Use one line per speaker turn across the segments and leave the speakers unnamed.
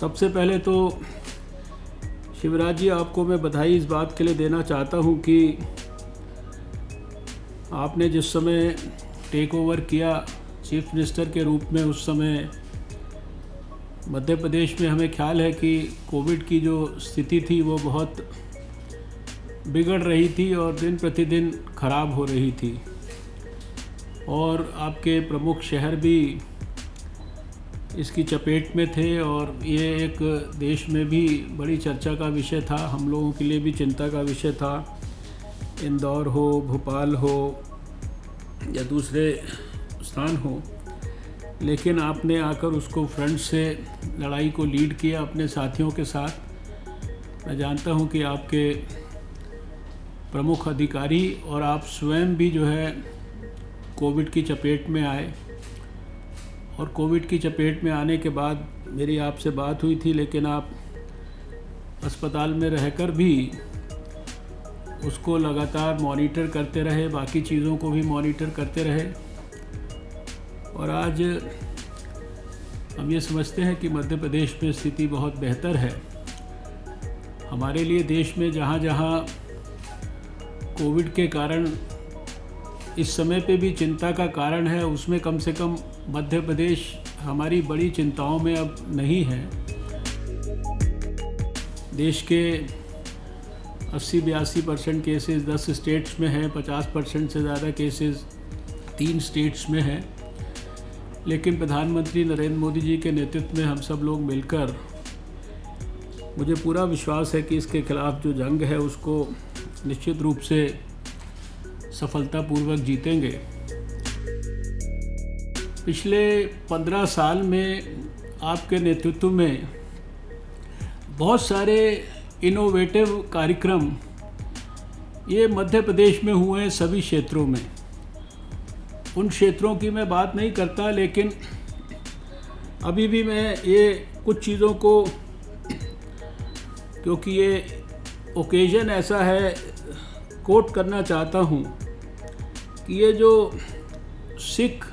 सबसे पहले तो शिवराज जी, आपको मैं बधाई इस बात के लिए देना चाहता हूं कि आपने जिस समय टेक ओवर किया चीफ मिनिस्टर के रूप में, उस समय मध्य प्रदेश में हमें ख्याल है कि कोविड की जो स्थिति थी वो बहुत बिगड़ रही थी और दिन प्रतिदिन ख़राब हो रही थी। और आपके प्रमुख शहर भी इसकी चपेट में थे और ये एक देश में भी बड़ी चर्चा का विषय था, हम लोगों के लिए भी चिंता का विषय था। इंदौर हो, भोपाल हो या दूसरे स्थान हो, लेकिन आपने आकर उसको फ्रंट से लड़ाई को लीड किया अपने साथियों के साथ। मैं जानता हूँ कि आपके प्रमुख अधिकारी और आप स्वयं भी जो है कोविड की चपेट में आए, और कोविड की चपेट में आने के बाद मेरी आपसे बात हुई थी, लेकिन आप अस्पताल में रहकर भी उसको लगातार मॉनिटर करते रहे, बाकी चीज़ों को भी मॉनिटर करते रहे। और आज हम ये समझते हैं कि मध्य प्रदेश में स्थिति बहुत बेहतर है। हमारे लिए देश में जहाँ जहाँ कोविड के कारण इस समय पे भी चिंता का कारण है, उसमें कम से कम मध्य प्रदेश हमारी बड़ी चिंताओं में अब नहीं है। देश के 80-82% केसेस 10 स्टेट्स में हैं, 50% से ज़्यादा केसेस 3 स्टेट्स में हैं। लेकिन प्रधानमंत्री नरेंद्र मोदी जी के नेतृत्व में हम सब लोग मिलकर, मुझे पूरा विश्वास है कि इसके खिलाफ जो जंग है उसको निश्चित रूप से सफलतापूर्वक जीतेंगे। पिछले 15 साल में आपके नेतृत्व में बहुत सारे इनोवेटिव कार्यक्रम ये मध्य प्रदेश में हुए हैं, सभी क्षेत्रों में। उन क्षेत्रों की मैं बात नहीं करता, लेकिन अभी भी मैं ये कुछ चीज़ों को, क्योंकि ये ओकेजन ऐसा है, कोट करना चाहता हूँ कि ये जो सिख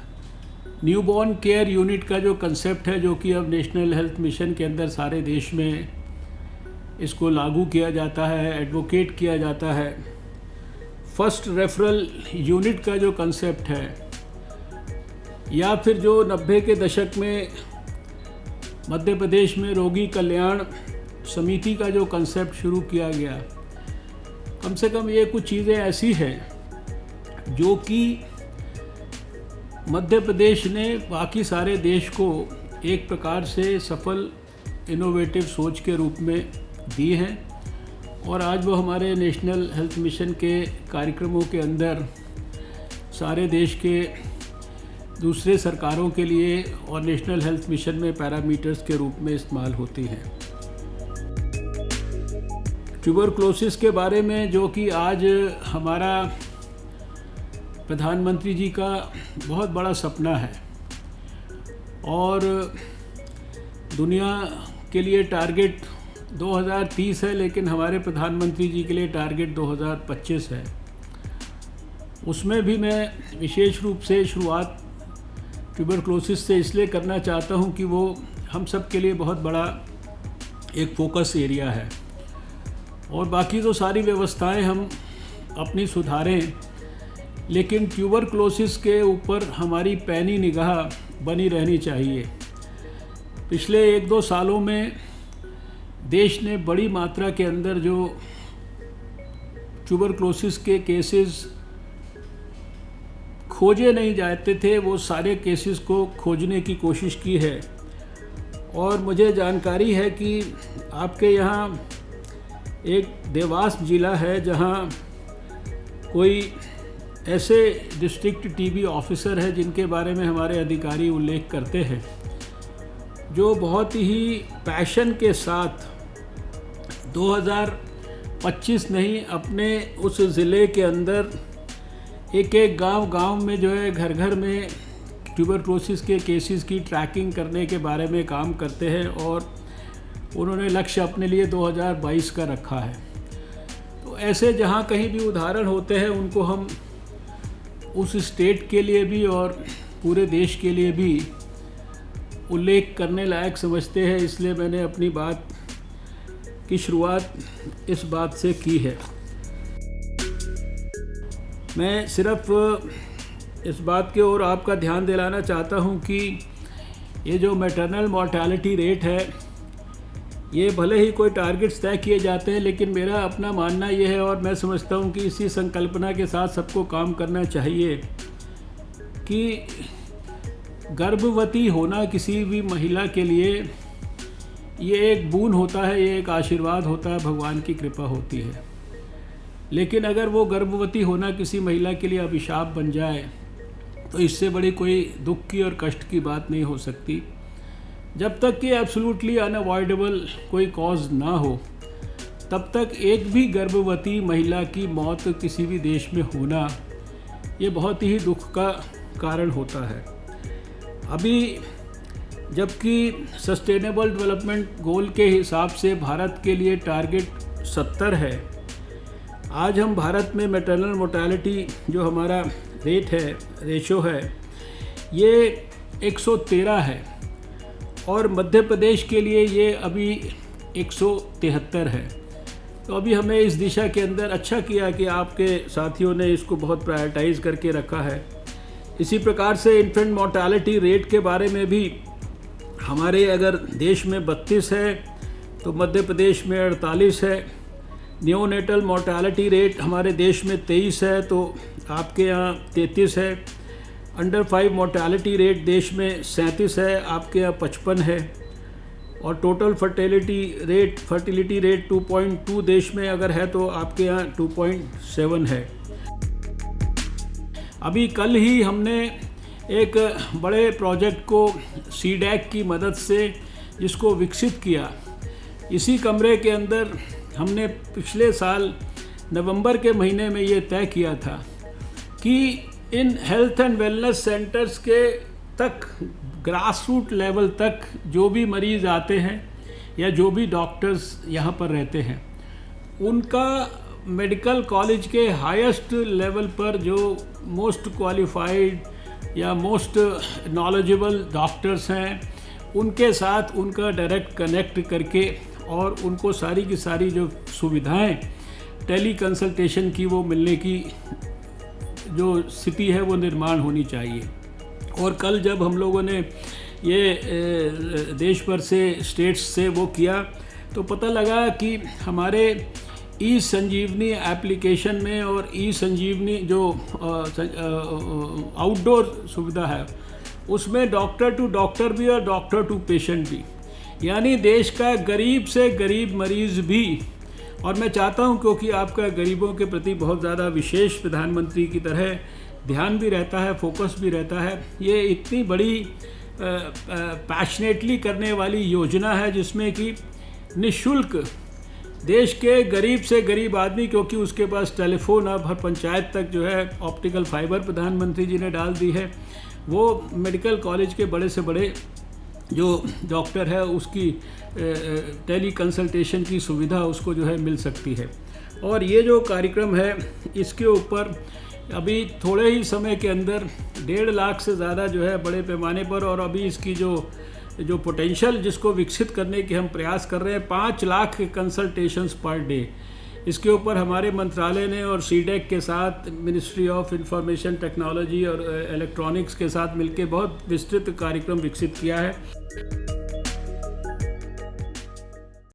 न्यूबॉर्न केयर यूनिट का जो कंसेप्ट है, जो कि अब नेशनल हेल्थ मिशन के अंदर सारे देश में इसको लागू किया जाता है, एडवोकेट किया जाता है। फर्स्ट रेफरल यूनिट का जो कंसेप्ट है, या फिर जो 90 के दशक में मध्य प्रदेश में रोगी कल्याण समिति का जो कंसेप्ट शुरू किया गया, कम से कम ये कुछ चीज़ें ऐसी हैं जो कि मध्य प्रदेश ने बाकी सारे देश को एक प्रकार से सफल इनोवेटिव सोच के रूप में दी हैं। और आज वो हमारे नेशनल हेल्थ मिशन के कार्यक्रमों के अंदर सारे देश के दूसरे सरकारों के लिए और नेशनल हेल्थ मिशन में पैरामीटर्स के रूप में इस्तेमाल होती हैं। ट्यूबरक्लोसिस के बारे में, जो कि आज हमारा प्रधानमंत्री जी का बहुत बड़ा सपना है और दुनिया के लिए टारगेट 2030 है, लेकिन हमारे प्रधानमंत्री जी के लिए टारगेट 2025 है। उसमें भी मैं विशेष रूप से शुरुआत ट्यूबरक्लोसिस से इसलिए करना चाहता हूं कि वो हम सब के लिए बहुत बड़ा एक फोकस एरिया है, और बाकी तो सारी व्यवस्थाएं हम अपनी सुधारें, लेकिन ट्यूबरक्लोसिस के ऊपर हमारी पैनी निगाह बनी रहनी चाहिए। पिछले 1-2 सालों में देश ने बड़ी मात्रा के अंदर जो ट्यूबरक्लोसिस के केसेस खोजे नहीं जाते थे, वो सारे केसेस को खोजने की कोशिश की है। और मुझे जानकारी है कि आपके यहाँ एक देवास जिला है जहाँ कोई ऐसे डिस्ट्रिक्ट टीबी ऑफिसर है जिनके बारे में हमारे अधिकारी उल्लेख करते हैं, जो बहुत ही पैशन के साथ 2025 नहीं, अपने उस ज़िले के अंदर एक एक गांव में जो है घर घर में ट्यूबरक्लोसिस के केसेस की ट्रैकिंग करने के बारे में काम करते हैं, और उन्होंने लक्ष्य अपने लिए 2022 का रखा है। तो ऐसे जहां कहीं भी उदाहरण होते हैं उनको हम उस स्टेट के लिए भी और पूरे देश के लिए भी उल्लेख करने लायक समझते हैं, इसलिए मैंने अपनी बात की शुरुआत इस बात से की है। मैं सिर्फ इस बात की ओर आपका ध्यान दिलाना चाहता हूं कि ये जो मैटरनल मॉर्टेलिटी रेट है, ये भले ही कोई टारगेट्स तय किए जाते हैं, लेकिन मेरा अपना मानना ये है और मैं समझता हूँ कि इसी संकल्पना के साथ सबको काम करना चाहिए कि गर्भवती होना किसी भी महिला के लिए ये एक बून होता है, ये एक आशीर्वाद होता है, भगवान की कृपा होती है। लेकिन अगर वो गर्भवती होना किसी महिला के लिए अभिशाप बन जाए तो इससे बड़ी कोई दुख की और कष्ट की बात नहीं हो सकती। जब तक कि एब्सोल्युटली अनअवॉइडेबल कोई कॉज ना हो, तब तक एक भी गर्भवती महिला की मौत किसी भी देश में होना ये बहुत ही दुख का कारण होता है। अभी जबकि सस्टेनेबल डेवलपमेंट गोल के हिसाब से भारत के लिए टारगेट 70 है, आज हम भारत में मैटरनल मोर्टेलिटी जो हमारा रेट है, रेशो है, ये 113 है और मध्य प्रदेश के लिए ये अभी 173 है। तो अभी हमें इस दिशा के अंदर अच्छा किया कि आपके साथियों ने इसको बहुत प्रायोरिटाइज़ करके रखा है। इसी प्रकार से इन्फेंट मोर्टेलिटी रेट के बारे में भी हमारे अगर देश में 32 है तो मध्य प्रदेश में 48 है। नियोनेटल मोर्टेलिटी रेट हमारे देश में 23 है तो आपके यहाँ 33 है। अंडर 5 मोर्टेलिटी रेट देश में 37 है, आपके यहाँ 55 है। और टोटल फर्टिलिटी रेट 2.2 देश में अगर है तो आपके यहाँ 2.7 है। अभी कल ही हमने एक बड़े प्रोजेक्ट को सीडैक की मदद से जिसको विकसित किया, इसी कमरे के अंदर हमने पिछले साल नवंबर के महीने में ये तय किया था कि in health and wellness centres के तक ग्रास रूट लेवल तक जो भी मरीज़ आते हैं या जो भी डॉक्टर्स यहाँ पर रहते हैं, उनका मेडिकल कॉलेज के हाईएस्ट लेवल पर जो मोस्ट क्वालिफाइड या मोस्ट नॉलेजेबल डॉक्टर्स हैं, उनके साथ उनका डायरेक्ट कनेक्ट करके और उनको सारी की सारी जो सुविधाएं टेली कंसल्टेशन की वो मिलने की जो स्थिति है वो निर्माण होनी चाहिए। और कल जब हम लोगों ने ये देश भर से स्टेट्स से वो किया तो पता लगा कि हमारे ई संजीवनी एप्लीकेशन में और ई संजीवनी जो आउटडोर सुविधा है उसमें डॉक्टर टू डॉक्टर भी और डॉक्टर टू पेशेंट भी, यानी देश का गरीब से गरीब मरीज़ भी। और मैं चाहता हूं, क्योंकि आपका गरीबों के प्रति बहुत ज़्यादा विशेष प्रधानमंत्री की तरह ध्यान भी रहता है, फोकस भी रहता है, ये इतनी बड़ी पैशनेटली करने वाली योजना है जिसमें कि निःशुल्क देश के गरीब से गरीब आदमी, क्योंकि उसके पास टेलीफोन अब हर पंचायत तक जो है ऑप्टिकल फाइबर प्रधानमंत्री जी ने डाल दी है, वो मेडिकल कॉलेज के बड़े से बड़े जो डॉक्टर है उसकी टेली कंसल्टेशन की सुविधा उसको जो है मिल सकती है। और ये जो कार्यक्रम है इसके ऊपर अभी थोड़े ही समय के अंदर 1.5 लाख से ज़्यादा जो है बड़े पैमाने पर, और अभी इसकी जो पोटेंशियल जिसको विकसित करने के हम प्रयास कर रहे हैं, 5 लाख कंसल्टेशंस पर डे, इसके ऊपर हमारे मंत्रालय ने और सीडैक के साथ मिनिस्ट्री ऑफ इंफॉर्मेशन टेक्नोलॉजी और इलेक्ट्रॉनिक्स के साथ मिलकर बहुत विस्तृत कार्यक्रम विकसित किया है।